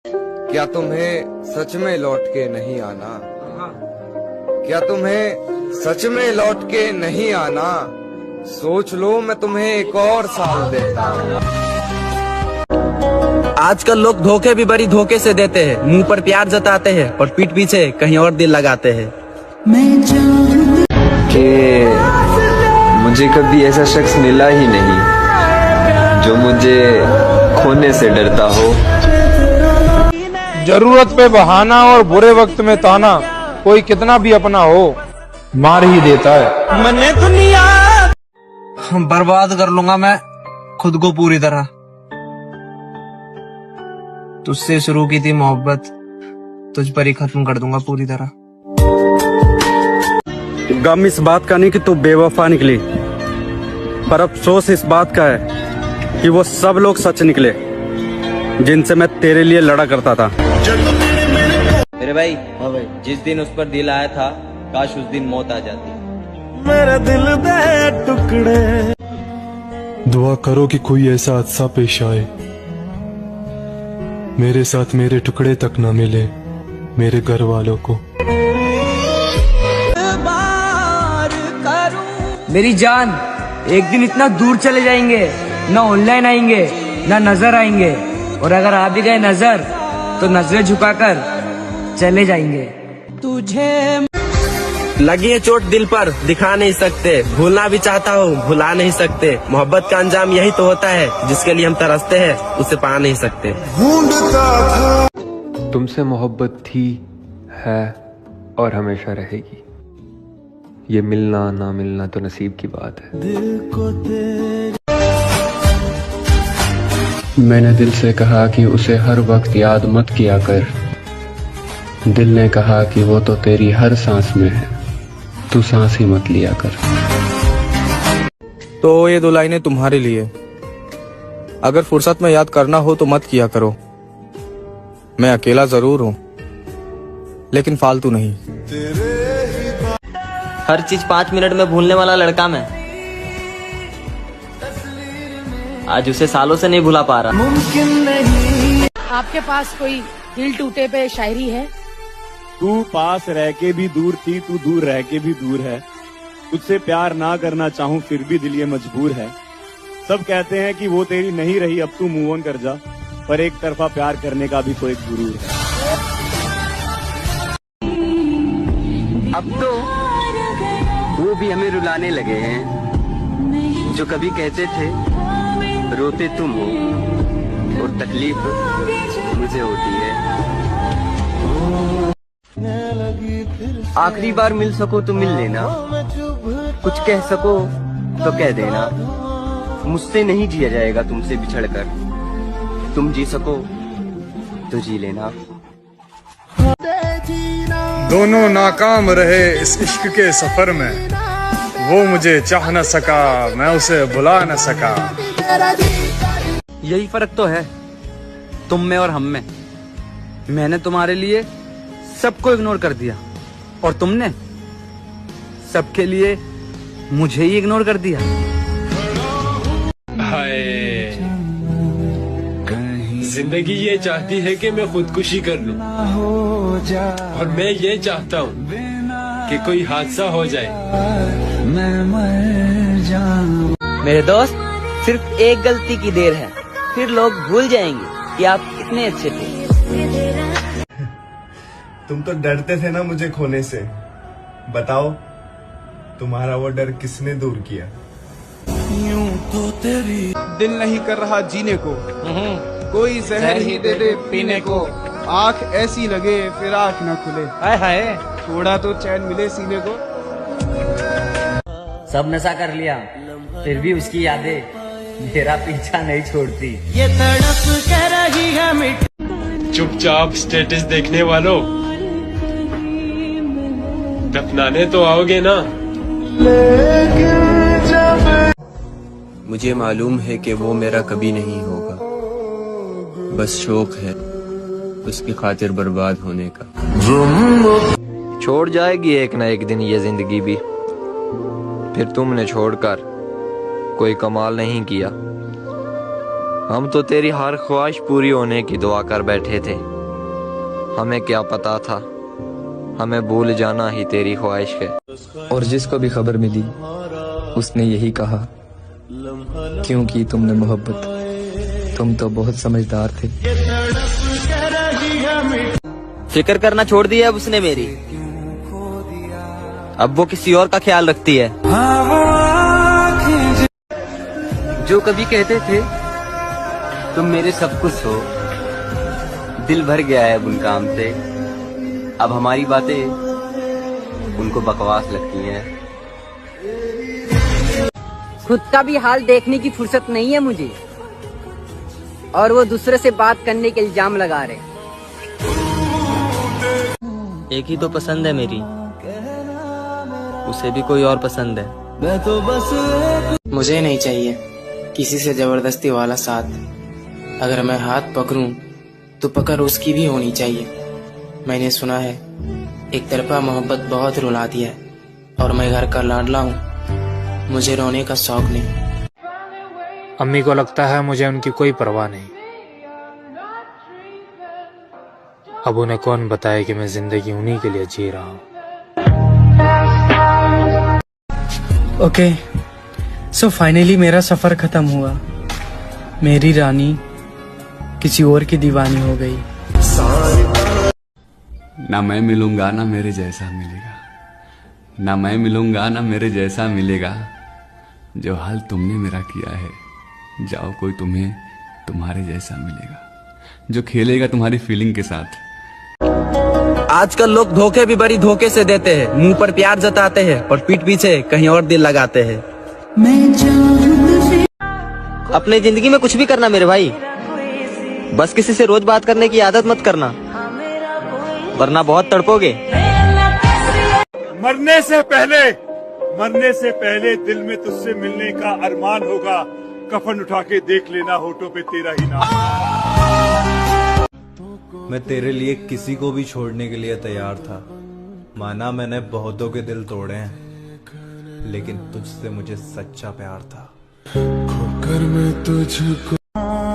क्या तुम्हें सच में लौट के नहीं आना? क्या तुम्हें सच में लौट के नहीं आना? सोच लो मैं तुम्हें एक और साल देता हूँ। आजकल लोग धोखे भी बड़ी धोखे से देते हैं। मुंह पर प्यार जताते हैं और पीठ पीछे कहीं और दिल लगाते हैं। कि मुझे कभी ऐसा शख्स मिला ही नहीं जो मुझे खोने से डरता हो। जरूरत पे बहाना और बुरे वक्त में ताना, कोई कितना भी अपना हो मार ही देता है। मैंने दुनिया बर्बाद कर लूंगा मैं खुद को पूरी तरह। तुझसे शुरू की थी मोहब्बत, तुझ पर ही खत्म कर दूंगा पूरी तरह। गम इस बात का नहीं कि तू बेवफा निकली, पर अफसोस इस बात का है कि वो सब लोग सच निकले जिनसे मैं तेरे लिए लड़ा करता था। मेरे भाई, हाँ भाई, जिस दिन उस पर दिल आया था काश उस दिन मौत आ जाती। मेरे दिल दे टुकड़े। दुआ करो कि कोई ऐसा हादसा पेश आए, मेरे साथ मेरे टुकड़े तक न मिले मेरे घर वालों को। मेरी जान, एक दिन इतना दूर चले जाएंगे, ना ऑनलाइन आएंगे ना नजर आएंगे, और अगर आ भी गए नजर तो नजरें झुकाकर चले जाएंगे। तुझे लगी है चोट दिल पर, दिखा नहीं सकते, भूलना भी चाहता हूँ भुला नहीं सकते। मोहब्बत का अंजाम यही तो होता है, जिसके लिए हम तरसते हैं उसे पा नहीं सकते। तुमसे मोहब्बत थी, है और हमेशा रहेगी। ये मिलना ना मिलना तो नसीब की बात है। मैंने दिल से कहा कि उसे हर वक्त याद मत किया कर। दिल ने कहा कि वो तो तेरी हर सांस में है, तू सांस ही मत लिया कर। तो ये दो लाइनें तुम्हारे लिए, अगर फुर्सत में याद करना हो तो मत किया करो। मैं अकेला जरूर हूँ लेकिन फालतू नहीं। हर चीज 5 मिनट में भूलने वाला लड़का मैं, आज उसे सालों से नहीं भुला पा रहा। मुमकिन नहीं। आपके पास कोई दिल टूटे पे शायरी है? तू पास रह के भी दूर थी, तू दूर रह के भी दूर है। तुझसे प्यार ना करना चाहूं फिर भी दिल ये मजबूर है। सब कहते हैं कि वो तेरी नहीं रही, अब तू मूव ऑन कर जा, पर एक तरफा प्यार करने का भी तो एक गुरूर है। अब तो वो भी हमें रुलाने लगे हैं जो कभी कहते थे रोते तुम हो और तकलीफ मुझे होती है। आखिरी बार मिल सको तो मिल लेना, कुछ कह सको तो कह देना। मुझसे नहीं जिया जाएगा तुमसे बिछड़कर, तुम जी सको तो जी लेना। दोनों नाकाम रहे इस इश्क के सफर में, वो मुझे चाह न सका मैं उसे भुला न सका। यही फर्क तो है तुम में और हम में। मैंने तुम्हारे लिए सबको इग्नोर कर दिया और तुमने सबके लिए मुझे ही इग्नोर कर दिया। जिंदगी ये चाहती है कि मैं खुदकुशी कर लूं, और मैं ये चाहता हूँ कि कोई हादसा हो जाए। मेरे दोस्त, सिर्फ एक गलती की देर है, फिर लोग भूल जाएंगे कि आप कितने अच्छे थे। तुम तो डरते थे ना मुझे खोने से, बताओ तुम्हारा वो डर किसने दूर किया? यूं तो तेरी दिल नहीं कर रहा जीने को, कोई जहर ही दे दे पीने को। आँख ऐसी लगे फिर आँख न खुले, हाय हाय थोड़ा तो चैन मिले सीने को। सब नशा कर लिया फिर भी उसकी यादें मेरा पीछा नहीं छोड़ती। ये तड़प कर रही है चुपचाप स्टेटस देखने वालों, दफनाने तो आओगे ना। मुझे मालूम है कि वो मेरा कभी नहीं होगा, बस शौक है उसकी खातिर बर्बाद होने का। छोड़ जाएगी एक ना एक दिन ये जिंदगी भी, फिर तुमने छोड़कर कोई कमाल नहीं किया। हम तो तेरी हर ख्वाहिश पूरी होने की दुआ कर बैठे थे। हमें क्या पता था हमें भूल जाना ही तेरी ख्वाहिश है। और जिसको भी खबर मिली उसने यही कहा, क्यों की तुमने मोहब्बत, तुम तो बहुत समझदार थे। फिक्र करना छोड़ दिया अब उसने मेरी, अब वो किसी और का ख्याल रखती है। जो कभी कहते थे तुम मेरे सब कुछ हो, दिल भर गया है उन काम से। अब हमारी बातें उनको बकवास लगती हैं। खुद का भी हाल देखने की फुर्सत नहीं है मुझे, और वो दूसरे से बात करने के इल्जाम लगा रहे। एक ही तो पसंद है मेरी, उसे भी कोई और पसंद है। मुझे नहीं चाहिए किसी से जबरदस्ती वाला साथ। अगर मैं हाथ पकड़ूं तो पकड़ उसकी भी होनी चाहिए। मैंने सुना है एक तरफा मोहब्बत बहुत रुलाती है, और मैं घर का लाडला हूँ, मुझे रोने का शौक नहीं। अम्मी को लगता है मुझे उनकी कोई परवाह नहीं। अब उन्हें कौन बताए कि मैं जिंदगी उन्हीं के लिए जी रहा हूँ। ओके, सो फाइनली मेरा सफर खत्म हुआ। मेरी रानी किसी और की दीवानी हो गई। ना मैं मिलूंगा ना मेरे जैसा मिलेगा, ना मैं मिलूंगा ना मेरे जैसा मिलेगा। जो हाल तुमने मेरा किया है, जाओ कोई तुम्हें तुम्हारे जैसा मिलेगा, जो खेलेगा तुम्हारी फीलिंग के साथ। आजकल लोग धोखे भी बड़ी धोखे से देते हैं। मुंह पर प्यार जताते हैं और पीठ पीछे कहीं और दिल लगाते हैं। अपनी जिंदगी में कुछ भी करना मेरे भाई, बस किसी से रोज बात करने की आदत मत करना, वरना बहुत तड़पोगे। मरने से पहले दिल में तुझसे मिलने का अरमान होगा। कफन उठा के देख लेना, होठों पे तेरा ही नाम। मैं तेरे लिए किसी को भी छोड़ने के लिए तैयार था। माना मैंने बहुतों के दिल तोड़े हैं, लेकिन तुझसे मुझे सच्चा प्यार था।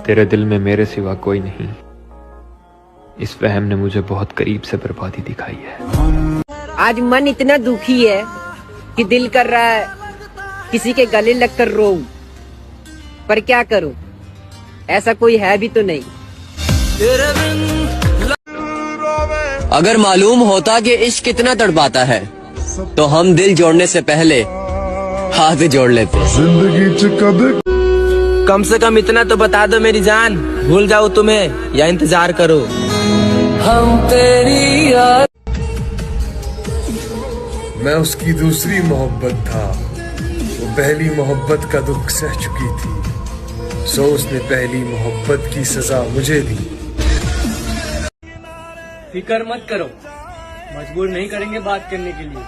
तेरे दिल में मेरे सिवा कोई नहीं, इस वहम ने मुझे बहुत करीब से बर्बादी दिखाई है। आज मन इतना दुखी है कि दिल कर रहा है किसी के गले लगकर रोऊं, पर क्या करूं, ऐसा कोई है भी तो नहीं। अगर मालूम होता कि इश्क कितना तड़पाता है, तो हम दिल जोड़ने से पहले हाथ जोड़ लेते। कम से कम इतना तो बता दो मेरी जान, भूल जाऊं तुम्हें या इंतजार करो। हम तेरी याद। मैं उसकी दूसरी मोहब्बत था, वो पहली मोहब्बत का दुख सह चुकी थी, सो उसने पहली मोहब्बत की सजा मुझे दी। फिक्र मत करो, मजबूर नहीं करेंगे बात करने के लिए।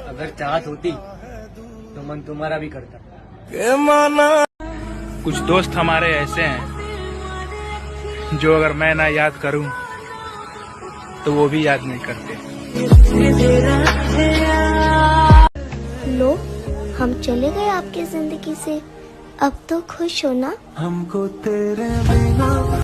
अगर चाहत होती तो मन तुम्हारा भी करता। कुछ दोस्त हमारे ऐसे हैं जो अगर मैं ना याद करूं तो वो भी याद नहीं करते। लो, हम चले गए आपकी जिंदगी से, अब तो खुश हो ना? हमको तेरे बिना